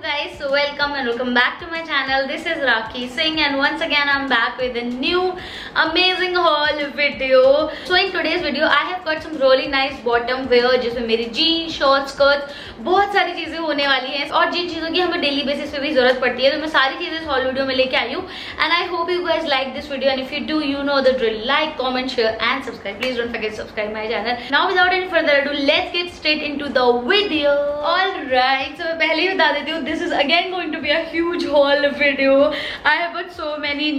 guys, so welcome back to my channel. This is Rakhi Singh and once again I'm back with a new amazing haul video. So in today's video I have got some really nice bottom wear जिसमें मेरी jeans, shorts, skirts बहुत सारी चीजें होने वाली हैं और जिन चीजों की हमें डेली बेसिस पे भी जरूरत पड़ती है तो मैं सारी चीजें इस हॉल वीडियो में लेके आई हूँ. And I hope you guys like this video and if you do you know the drill. Like, comment, share and subscribe. Please don't forget subscribe my channel. Now without any further ado let's get straight into the video. Alright, so मैं पहले ही बता देती हूँ this is again going to be a huge haul video. I have got so many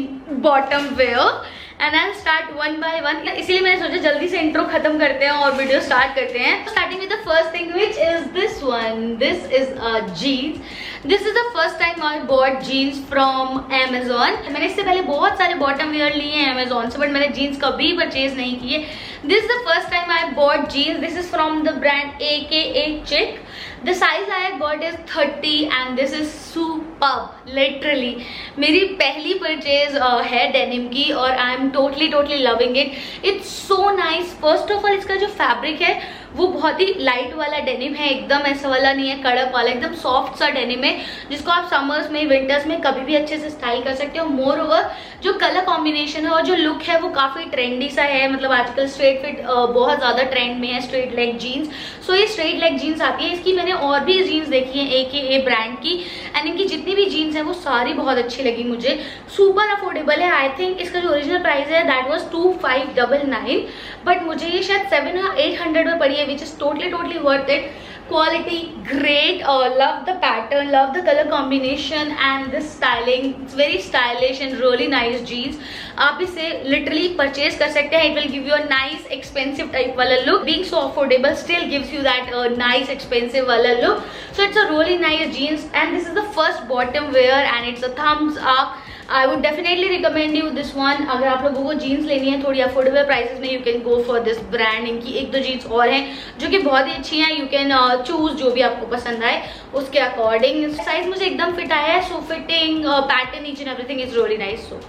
bottom wear and I start one by one. इसीलिए मैंने सोचा जल्दी से इंट्रो खत्म करते हैं और वीडियो स्टार्ट करते हैं. Starting with the first thing which is this one. This is a jeans. This is the first time I bought jeans from Amazon. मैंने इससे पहले बहुत सारे बॉटम वेयर लिए हैं Amazon से बट मैंने जीन्स कभी परचेज नहीं किए. This is the first time I bought jeans. This is from the brand AKA Chick. The size I got is 30 and this is superb. Literally मेरी पहली purchase है डेनिम की और I am totally loving it. It's so nice. First of all इसका जो fabric है वो बहुत ही लाइट वाला डेनिम है. एकदम ऐसा वाला नहीं है कड़क वाला, एकदम सॉफ्ट सा डेनिम है जिसको आप समर्स में विंटर्स में कभी भी अच्छे से स्टाइल कर सकते हो. मोर ओवर जो कलर कॉम्बिनेशन है और जो लुक है वो काफी ट्रेंडी सा है. मतलब आजकल स्ट्रेट फिट बहुत ज्यादा ट्रेंड में है, स्ट्रेट लेग जीन्स. सो ये स्ट्रेट लेग जीन्स आती है. इसकी मैंने और भी जीन्स देखी है AKA ब्रांड की एंड इनकी जितनी भी जीन्स है वो सारी बहुत अच्छी लगी मुझे. सुपर अफोर्डेबल है. आई थिंक इसका जो ओरिजिनल प्राइस है दैट वाज 2599 बट मुझे ये शायद 700 या 800 में पड़ी है which is totally worth it. Quality great. Love the pattern, love the color combination and this styling. It's very stylish and really nice jeans. आप इसे literally purchase कर सकते हैं. It will give you a nice expensive type वाला look. Being so affordable still gives you that nice expensive वाला look. So it's a really nice jeans and this is the first bottom wear and it's a thumbs up. I would definitely recommend you this one. अगर आप लोगों को jeans लेनी है थोड़ी affordable prices में you can go for this brand. इनकी एक दो जीन्स और हैं जो कि बहुत ही अच्छी हैं. यू कैन चूज जो भी आपको पसंद आए उसके अकॉर्डिंग. साइज मुझे एकदम फिट आया है. So fitting pattern each and everything is really nice. So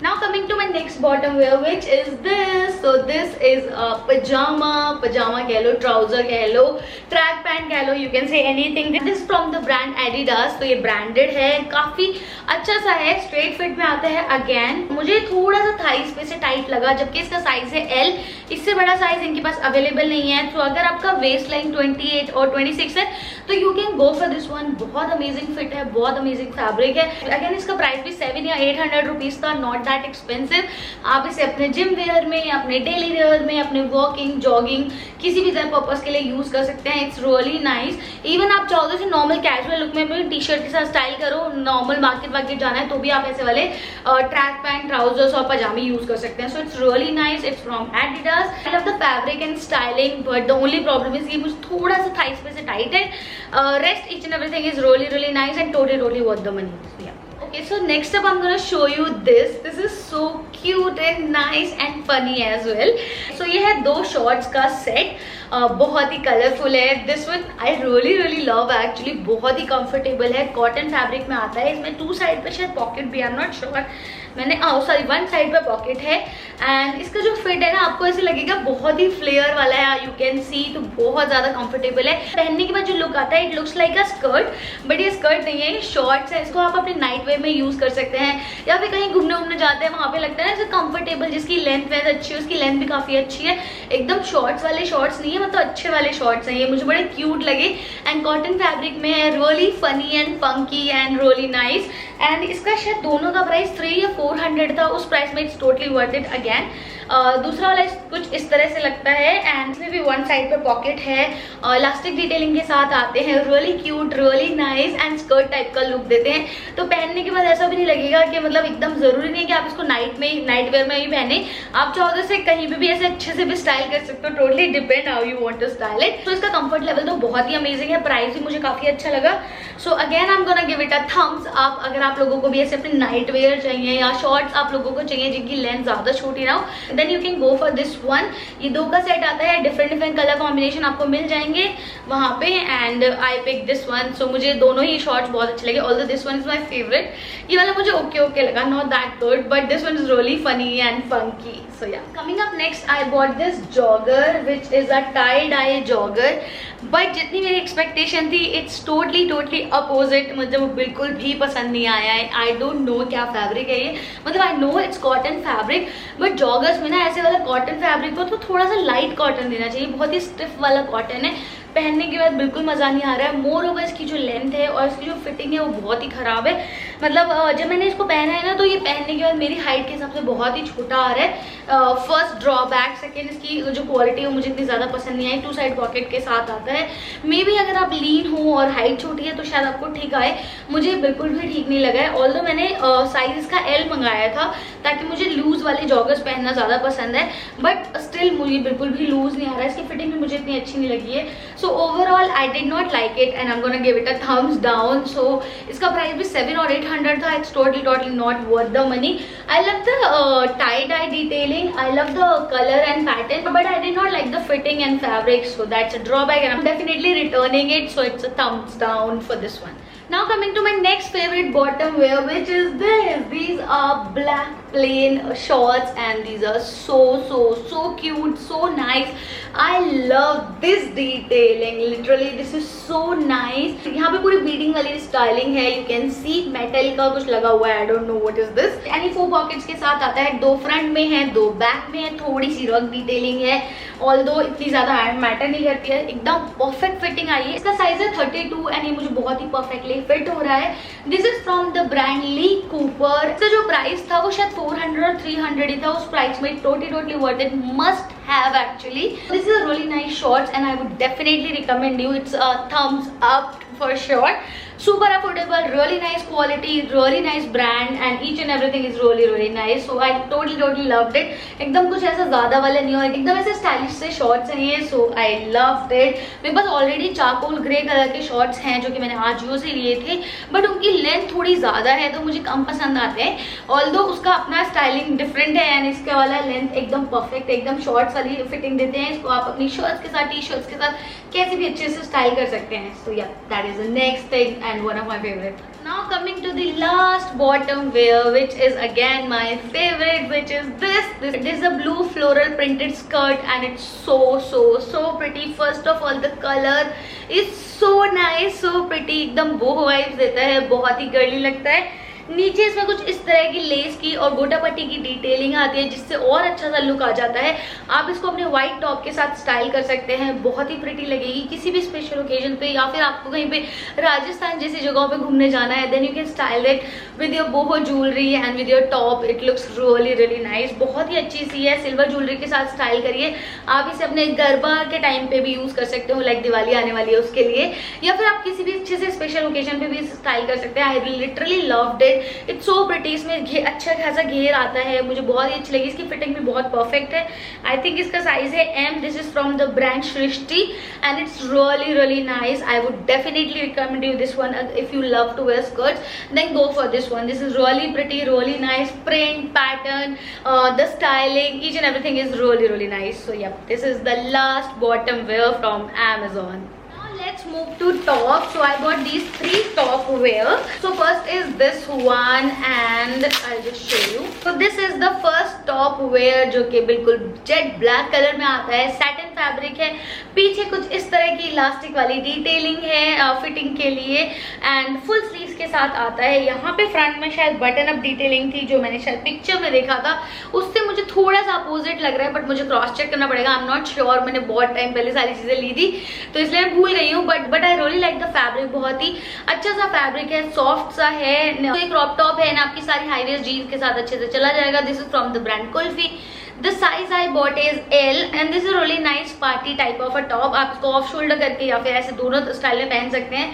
now coming to my next bottom wear which is this. So this is a pajama कह लो, trouser कह लो, track pant कह लो, you can say anything. This is from the brand Adidas. तो ये branded है, काफी अच्छा सा है, straight fit में आता है. अगेन मुझे थोड़ा सा थाइस पे से टाइट लगा जबकि इसका साइज है L. इससे बड़ा साइज इनके पास अवेलेबल नहीं है. तो अगर आपका वेस्ट लाइन 28 और 26 है तो you can go for this one. बहुत अमेजिंग फिट है, बहुत अमेजिंग फैब्रिक है. अगेन इसका प्राइस भी 700 या 800 रुपीज था. Not that expensive. आप इसे अपने जिम वेयर में या अपने डेली वेयर में, अपने वॉकिंग, जॉगिंग, किसी भी तरह पर्पस के लिए यूज कर सकते हैं. It's really nice. इवन आप चाहो तो नॉर्मल कैजुअल लुक में भी टी शर्ट के साथ स्टाइल करो, नॉर्मल मार्केट जाना है तो भी आप ऐसे वाले ट्रैक पैंट, ट्राउजर्स और पजामे यूज कर सकते हैं. So it's really nice. It's from Adidas. I love the fabric and styling but the only problem is कि मुझे थोड़ा सा थाइस पे से टाइट है. Rest each and everything is really nice and totally worth the money. Okay, so next up I'm gonna show you this. This is so cute and nice and funny as well. So ये है दो shorts का set. बहुत ही colourful है. This one I really love actually. बहुत ही comfortable है. Cotton fabric में आता है. इसमें 2 साइड पे शायद पॉकेट भी, आई एम नॉट श्योर. मैंने सॉरी 1 साइड पे पॉकेट है एंड इसका जो फिट है ना आपको ऐसे लगेगा बहुत ही फ्लेयर वाला है. यू कैन सी तो बहुत ज्यादा कंफर्टेबल है. पहनने के बाद जो लुक आता है it looks like a skirt but ये स्कर्ट नहीं है, ये शॉर्ट्स है. इसको आप अपने नाइट वेयर में यूज कर सकते हैं या फिर कहीं घूमने जाते हैं वहां पे लगता है ना कंफर्टेबल. जिसकी लेंथ वेथ अच्छी है उसकी लेंथ भी काफी अच्छी है. एकदम शॉर्ट्स वाले शॉर्ट्स नहीं है, मतलब अच्छे वाले शॉर्ट्स हैं. ये मुझे बड़े क्यूट लगे एंड कॉटन फैब्रिक में है. Really funny and funky and really nice. And इसका शायद दोनों का प्राइस 300 या 400 था. उस प्राइस में it's totally worth it. Again दूसरा वाला कुछ इस तरह से लगता है एंड इसमें भी 1 साइड पे पॉकेट है. इलास्टिक डिटेलिंग के साथ आते हैं. Really cute, really nice and skirt type का लुक देते हैं. तो पहनने के बाद ऐसा भी नहीं लगेगा कि मतलब एकदम जरूरी नहीं है कि आप इसको नाइट वेयर में ही पहने. आप चाहो तो इसे कहीं भी ऐसे अच्छे से भी स्टाइल कर सकते हो. Totally depend how you want to style it. तो इसका कंफर्ट लेवल तो बहुत ही अमेजिंग है. प्राइस भी मुझे काफी अच्छा लगा. So again I am gonna give it a Thums up. अगर आप लोगों को भी ऐसे अपने नाइट वेयर चाहिए या शॉर्ट्स आप लोगों को चाहिए जिनकी लेंथ ज्यादा छोटी ना हो, then you can go for this one. ये 2 का सेट आता है, डिफरेंट डिफरेंट कलर कॉम्बिनेशन आपको मिल जाएंगे वहाँ पे, and I pick this one. So मुझे दोनों ही शॉर्ट्स बहुत अच्छे लगे, although this one is my favourite. ये वाला मुझे ओके लगा, not that good, but this one is really funny and funky. So yeah, coming up next I bought this jogger which is a tie dye jogger, but जितनी मेरी expectation थी it's totally opposite. मुझे वो बिल्कुल भी पसंद नहीं आया है। आई डोंट नो क्या फैब्रिक है ये, मतलब I know it's cotton fabric, but joggers में ना ऐसे वाला कॉटन फैब्रिक हो तो थोड़ा सा लाइट कॉटन देना चाहिए। बहुत ही स्टिफ वाला कॉटन है, पहनने के बाद बिल्कुल मज़ा नहीं आ रहा है। मोर ओवर इसकी जो लेंथ है और इसकी जो फिटिंग है वो बहुत ही ख़राब है। मतलब जब मैंने इसको पहना है ना तो ये पहनने के बाद मेरी हाइट के हिसाब से बहुत ही छोटा आ रहा है। First drawback. सेकेंड, इसकी जो क्वालिटी है वो मुझे इतनी ज़्यादा पसंद नहीं आई। 2 साइड पॉकेट के साथ आता है। मे बी अगर आप लीन हो और हाइट छोटी है तो शायद आपको ठीक आए, मुझे बिल्कुल भी ठीक नहीं लगा है। ऑल्दो मैंने साइज इसका L मंगाया था ताकि मुझे लूज़ वाले जॉगर्स पहनना ज़्यादा पसंद है, बट स्टिल मुझे बिल्कुल भी लूज़ नहीं आ रहा है। इसकी फिटिंग भी मुझे इतनी अच्छी नहीं लगी है। So overall I did not like it and I am gonna give it a thumbs down. So इसका प्राइस भी 700 or 800 था। It's totally not worth the money. I love the tie dye detailing, I love the colour and pattern, but I did not like the fitting and fabric, so that's a drawback and I'm definitely returning it, so it's a thumbs down for this one. Now coming to my next favorite bottom wear, which is this. These are black plain shorts and these are so cute, so nice. I love this detailing, literally this is so nice. यहाँ पे पूरी beading वाली styling है, you can see metal का कुछ लगा हुआ है, I don't know what is this. यानी 4 पॉकेट्स के साथ आता है, 2 फ्रंट में है, 2 बैक में है, थोड़ी सी रग डिटेलिंग है, ऑल्दो इतनी ज्यादा मैटर नहीं करती है, एकदम परफेक्ट फिटिंग आई है। इसका साइज है 32 एंड ये मुझे बहुत ही परफेक्टली फिट हो रहा है। This is from the brand Lee Cooper. इसका जो प्राइस था वो शायद 400 और 300 ही था। उस प्राइस में totally worth it, must have actually. This is a really nice shorts and I would definitely recommend you. It's a thumbs up for sure. Super affordable, really nice quality, really nice brand and each and everything is really nice. So I totally loved it. एकदम कुछ ऐसा ज़्यादा वाले नहीं हो, एकदम ऐसे stylish से शॉर्ट्स हैं ये, so I loved it. मेरे पास ऑलरेडी चारकोल ग्रे कलर के शॉर्ट्स हैं जो कि मैंने आजियो से लिए थे, बट उनकी लेंथ थोड़ी ज़्यादा है तो मुझे कम पसंद आते हैं। ऑल्दो उसका अपना स्टाइलिंग डिफरेंट है एंड इसका वाला लेंथ एकदम परफेक्ट, एकदम शॉर्ट्स वाली फिटिंग देते हैं। इसको आप अपनी शर्ट्स के साथ, टी शर्ट्स के साथ कैसे भी अच्छे से स्टाइल कर सकते हैं। सो या, that is the next thing and one of my favorite. Now coming to the last bottom wear, which is again my favorite, which is this. This is a blue floral printed skirt and it's so pretty. First of all, the color is so nice, so pretty, एकदम boho vibes देता है, बहुत ही girly लगता है। नीचे इसमें कुछ इस तरह की लेस की और गोटा पट्टी की डिटेलिंग आती है जिससे और अच्छा सा लुक आ जाता है। आप इसको अपने व्हाइट टॉप के साथ स्टाइल कर सकते हैं, बहुत ही प्रिटी लगेगी किसी भी स्पेशल ओकेजन पे, या फिर आपको कहीं पे राजस्थान जैसी जगहों पे घूमने जाना है, then you can style it with your boho jewellery and with your top. It looks really nice, बहुत ही अच्छी सी है। सिल्वर ज्वेलरी के साथ स्टाइल करिए। आप इसे अपने गरबा के टाइम पे भी यूज कर सकते हो, लाइक दिवाली आने वाली है उसके लिए, या फिर आप किसी भी अच्छे से स्पेशल ओकेजन पे भी स्टाइल कर सकते हैं। I literally loved it, it's so pretty. इसमें अच्छा खासा घेर आता है, मुझे बहुत ही अच्छी लगी। इसकी फिटिंग भी बहुत परफेक्ट है। आई थिंक इसका साइज है M. This is from the brand Srishti and it's really nice. I would definitely recommend you this one. If you love to wear skirts then go for this one. This is really pretty, really nice. Print, pattern, the styling, each and everything is really nice. So yeah, this is the last bottom wear from Amazon. Let's move to top. So I got these 3 top wear. So first is this one and I'll just show you. So this is the first top wear जो कि बिल्कुल jet black colour में आता है, satin fabric है, पीछे कुछ इस तरह की इलास्टिक वाली डिटेलिंग है फिटिंग के लिए एंड फुल स्लीव्स के साथ आता है। यहाँ पे फ्रंट में शायद बटन अप डिटेलिंग थी जो मैंने शायद पिक्चर में देखा था, उससे मुझे थोड़ा सा अपोजिट लग रहा है, बट मुझे क्रॉस चेक करना पड़ेगा। आई एम नॉट श्योर, मैंने बहुत टाइम पहले सारी चीजें ली थी तो इसलिए मैं भूल गई हूँ, but I really like the fabric. बहुत ही अच्छा सा फैब्रिक है, सॉफ्ट सा है, एक क्रॉप टॉप है ना, आपकी सारी हाई वेस्ट जीन्स के साथ अच्छे से चला जाएगा। This is from the brand kulfi. The size I bought is L and this is a really nice party type of a top. आप इसको ऑफ शोल्डर करके या फिर ऐसे दोनों स्टाइल में पहन सकते हैं।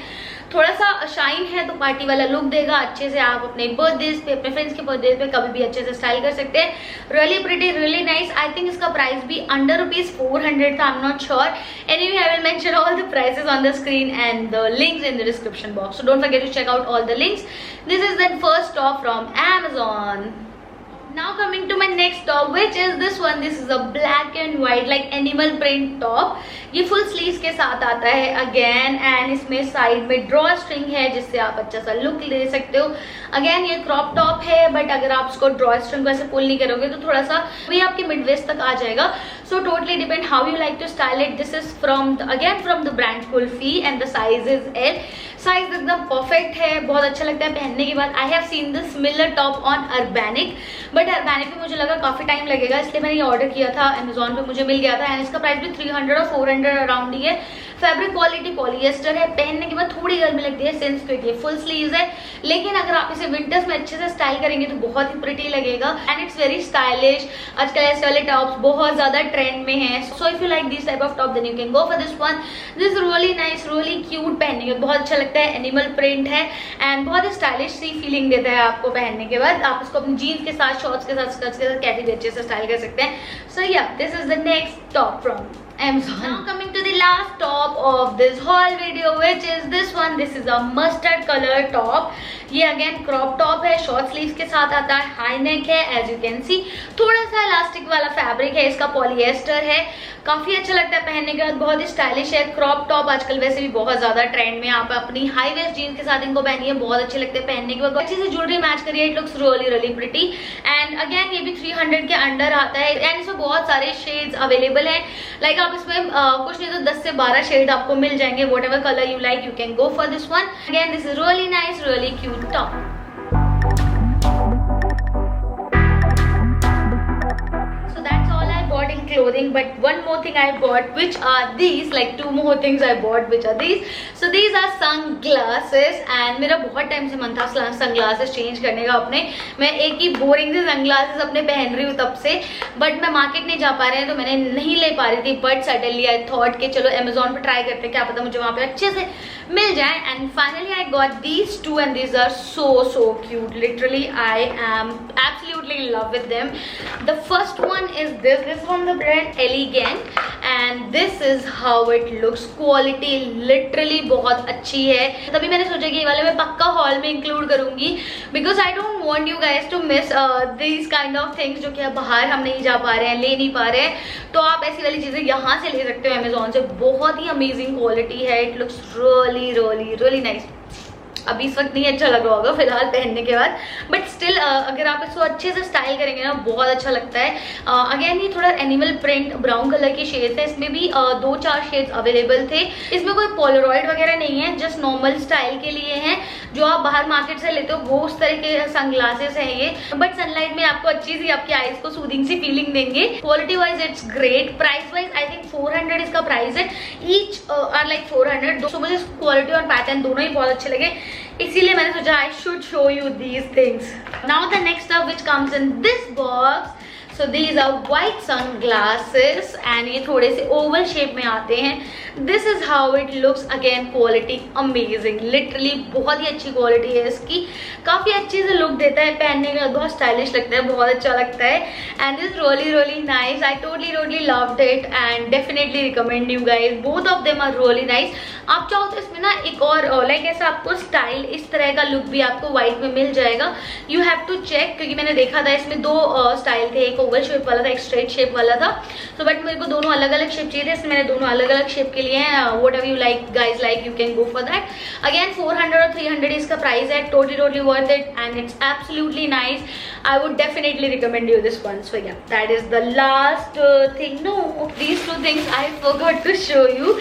थोड़ा सा शाइन है तो पार्टी वाला लुक देगा अच्छे से। आप अपने बर्थडेज पे, अपने फ्रेंड्स के बर्थडे पे कभी भी अच्छे से स्टाइल कर सकते हैं। Really pretty, really nice. I think इसका प्राइस भी अंडर ₹400 था, I am not sure. Anyway, I will mention all the prices on the screen and the links in the description box, so don't forget to check out all the links. This is the first top from Amazon. Now coming to my next top, which is this one. This is a black and white like animal print top. ये full sleeves के साथ आता है again, and इसमें side में draw string है जिससे आप अच्छा सा लुक ले सकते हो. अगेन ये क्रॉप टॉप है, बट अगर आप उसको ड्रॉ स्ट्रिंग को ऐसे पुल नहीं करोगे तो थोड़ा सा भी आपके मिड वेस्ट तक आ जाएगा. So totally depend how you like to style it. This is from the brand Kulfi and the size is L. Size एकदम परफेक्ट है, बहुत अच्छा लगता है पहनने के बाद. I have seen this similar top on Urbanic, but Urbanic पे मुझे लगा काफी टाइम लगेगा, इसलिए मैंने ये ऑर्डर किया था. अमेजोन पे मुझे मिल गया था एंड इसका प्राइस भी 300 और 400 अराउंड ही है. फैब्रिक क्वालिटी पॉलिएस्टर है, पहनने के बाद थोड़ी गर्मी लगती है सिंस क्योंकि ये फुल स्लीव्स है, लेकिन अगर आप इसे विंटर्स में अच्छे से स्टाइल करेंगे तो बहुत ही प्रिटी लगेगा एंड इट्स वेरी स्टाइलिश. आजकल ऐसे वाले टॉप्स बहुत ज्यादा ट्रेंड में हैं. So if you like this type of top then you can go for this one. This really nice, really cute, पहनने के बहुत अच्छा लगता है. एनिमल प्रिंट है एंड बहुत स्टाइलिश सी फीलिंग देता है आपको पहनने के बाद. आप इसको अपनी जीन्स के साथ, शॉर्ट्स के साथ, स्कर्ट्स के साथ कैसे भी अच्छे से स्टाइल कर सकते हैं. सो या this is the next top from Amazon. Now coming to the last top of this haul video, which is this one. This is a mustard color top. ये अगेन क्रॉप टॉप है, short sleeves के साथ आता है, high neck है as you can see. थोड़ा सा elastic वाला फैब्रिक है, इसका पॉलिएस्टर है, काफी अच्छा लगता है पहनने के बाद, बहुत ही स्टाइलिश है. क्रॉप टॉप आजकल वैसे भी बहुत ज्यादा ट्रेंड में. आप अपनी हाई वेस्ट जीन्स के साथ इनको पहनिए, बहुत अच्छे लगते हैं पहनने के बाद. अच्छे से ज्वेलरी मैच करिए, it looks really pretty. And again ये भी 300 के अंडर आता है एंड इसमें बहुत सारे शेड्स अवेलेबल हैं. लाइक आप इसमें कुछ नहीं तो 10 से 12 शेड आपको मिल जाएंगे. What ever colour you like you can go for this one. Again this is really nice, really cute top. So that's all I bought in clothing, but one more thing I bought, which are these, like 2 more things I bought, which are these. So these are sunglasses and मेरा बहुत time से मन था sunglasses change करने का अपने. मैं एक ही बोरिंग से sunglasses अपने पहन रही हूँ तब से, बट मैं मार्केट नहीं जा पा रही तो मैंने नहीं ले पा रही थी. बट सडनली आई थॉट कि चलो अमेजोन पे ट्राई करते हैं, क्या पता मुझे वहाँ पे अच्छे से मिल जाए. And finally I got these 2 and these are so cute. Literally I am absolutely in love with them. The first one is this from the brand Elegant and this is how it looks. Quality literally बहुत अच्छी है, तभी मैंने सोचा कि ये वाले मैं पक्का हॉल में इंक्लूड करूंगी because I don't want you guys to miss these kind of things जो कि अब बाहर हम नहीं जा पा रहे हैं, ले नहीं पा रहे हैं, तो आप ऐसी वाली चीजें यहाँ से ले सकते हो अमेजोन से. बहुत ही अमेजिंग क्वालिटी है. It looks really nice. अभी इस वक्त नहीं अच्छा लग रहा होगा फिलहाल पहनने के बाद, बट स्टिल अगर आप इसको अच्छे से स्टाइल करेंगे ना बहुत अच्छा लगता है. अगेन ये थोड़ा एनिमल प्रिंट ब्राउन कलर की शेड्स है, इसमें भी 2-4 शेड्स अवेलेबल थे. इसमें कोई पोलरॉइड वगैरह नहीं है, जस्ट नॉर्मल स्टाइल के लिए हैं. जो आप बाहर मार्केट से लेते हो वो उस तरह के सनग्लासेस हैं ये, बट सनलाइट में आपको अच्छी सी आपकी आईज को सूदिंग सी फीलिंग देंगे. Quality wise it's great. Price wise I think 400 इसका प्राइस है. Each are like 400. तो मुझे क्वालिटी और पैटर्न दोनों ही बहुत अच्छे लगे, इसीलिए मैंने सोचा I should show you these things. Now the next stuff which comes in this box. So these are white sunglasses and ये थोड़े से ओवल शेप में आते हैं. This is how it looks. Again quality amazing. Literally बहुत ही अच्छी quality है इसकी, काफी अच्छे से लुक देता है पहनने के बाद, बहुत स्टाइलिश लगता है, बहुत अच्छा लगता है. And this really nice. I totally loved it and definitely recommend you guys. Both of them are really nice. आप चाहो तो इसमें ना एक और लाइक ऐसा आपको स्टाइल इस तरह का लुक भी आपको व्हाइट में मिल जाएगा. यू हैव टू चेक, क्योंकि मैंने देखा था इसमें 2 स्टाइल थे, एक ओवल शेप वाला था, एक स्ट्रेट शेप वाला था. सो बट मेरे को दोनों अलग अलग शेप चाहिए थे, इसलिए मैंने दोनों अलग अलग शेप के लिए हैं. What ever you like guys like you can go for that. Again 400 और 300 इसका प्राइस है. Totally worth it and it's absolutely nice. I would definitely recommend you this one. So yeah, that is the last thing. No, these 2 things I forgot to show you.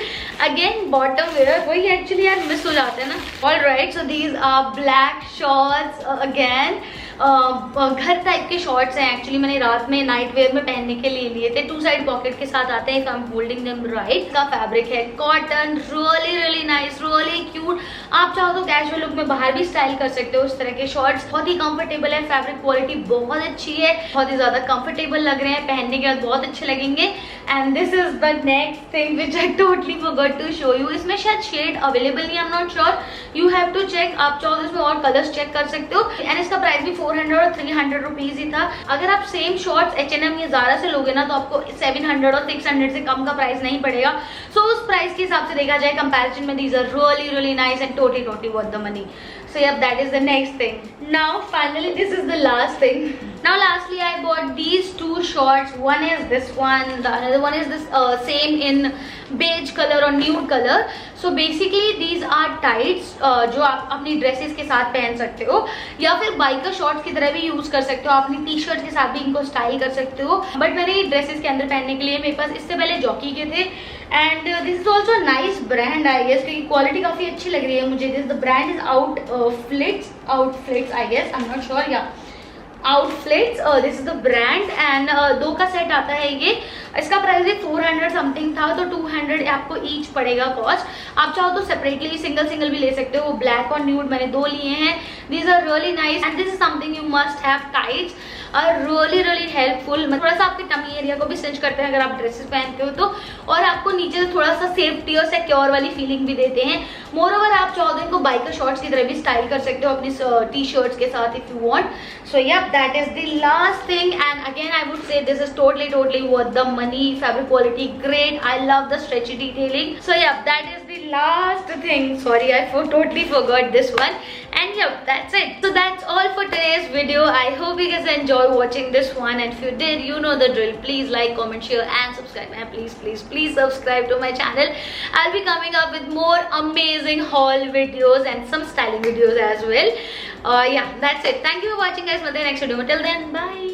Again bottom wear, वही actually यार miss हो जाते हैं ना. Alright, so these are black shorts again. घर type के shorts हैं actually. मैंने रात में नाइट वेयर में पहनने के लिए लिए थे. 2 साइड पॉकेट के साथ आते हैं. I am holding them right. का फैब्रिक है cotton. Really nice, really cute. आप चाहो तो कैजुअल लुक में बाहर भी स्टाइल कर सकते हो इस तरह के शॉर्ट्स. बहुत ही कंफर्टेबल है, फैब्रिक क्वालिटी बहुत अच्छी है, बहुत ही ज्यादा कंफर्टेबल लग रहे हैं, पहनने के बाद बहुत अच्छे लगेंगे. And this is the next thing which I totally forgot to show you. इसमें शायद शेड अवेलेबल नहीं, I am not sure. You have to check. आप चाहो तो इसमें और कलर्स चेक कर सकते हो. एंड इसका प्राइस भी 400 और 300 रुपीज ही था. अगर आप सेम शॉर्ट्स H&M या Zara से लोगे ना तो आपको 700 और 600 से कम का प्राइस नहीं पड़ेगा. सो उस प्राइस के हिसाब से देखा जाए कंपैरिजन में these are really nice and totally worth the money. So yeah, that is the next thing. Now finally this is the last thing. Now lastly I bought these two shorts. One is this one, the another one is this same in beige color or nude color. So basically these are tights जो आप अपनी dresses के साथ पहन सकते हो, या फिर बाइकर शॉर्ट्स की तरह भी यूज कर सकते हो, अपनी टी शर्ट के साथ भी इनको स्टाइल कर सकते हो. बट मैंने ये ड्रेसेस के अंदर पहनने के लिए, मेरे पास इससे पहले जॉकी के थे. And this is also nice brand I guess, क्योंकि क्वालिटी काफी अच्छी लग रही है मुझे. This the brand is Outflits I guess, I am not sure. Yeah Outflits, this is the brand. And 2 का सेट आता है ये. इसका प्राइस भी 400 समथिंग था, तो 200 आपको ईच पड़ेगा कॉस्ट. आप चाहो तो सेपरेटली सिंगल भी ले सकते हो. ब्लैक और न्यूड मैंने 2 लिए हैं. These are really nice and this is something you must have. Tights are really helpful. थोड़ा सा आपके टमी एरिया को भी सिंच करते हैं अगर आप ड्रेसेस पहनते हो तो, और आपको नीचे से थोड़ा सा सेफ्टी और सिक्योर वाली फीलिंग भी देते हैं. मोर ओवर आप चाहो तो इनको बाइकर शॉर्ट्स की तरह भी स्टाइल कर सकते हो अपनी टी शर्ट्स के साथ if you want. So yeah, that is the last thing, and again I would say this is totally worth the money. Fabric quality great. I love the stretchy detailing. So yeah, that is the last thing. Sorry, I totally forgot this one. And yeah, that's it. So that's all for today's video. I hope you guys enjoy watching this one, and if you did, you know the drill. Please like, comment, share and subscribe. And please subscribe to my channel. I'll be coming up with more amazing haul videos and some styling videos as well. Yeah, that's it. Thank you for watching guys. Till next video. Till then, bye.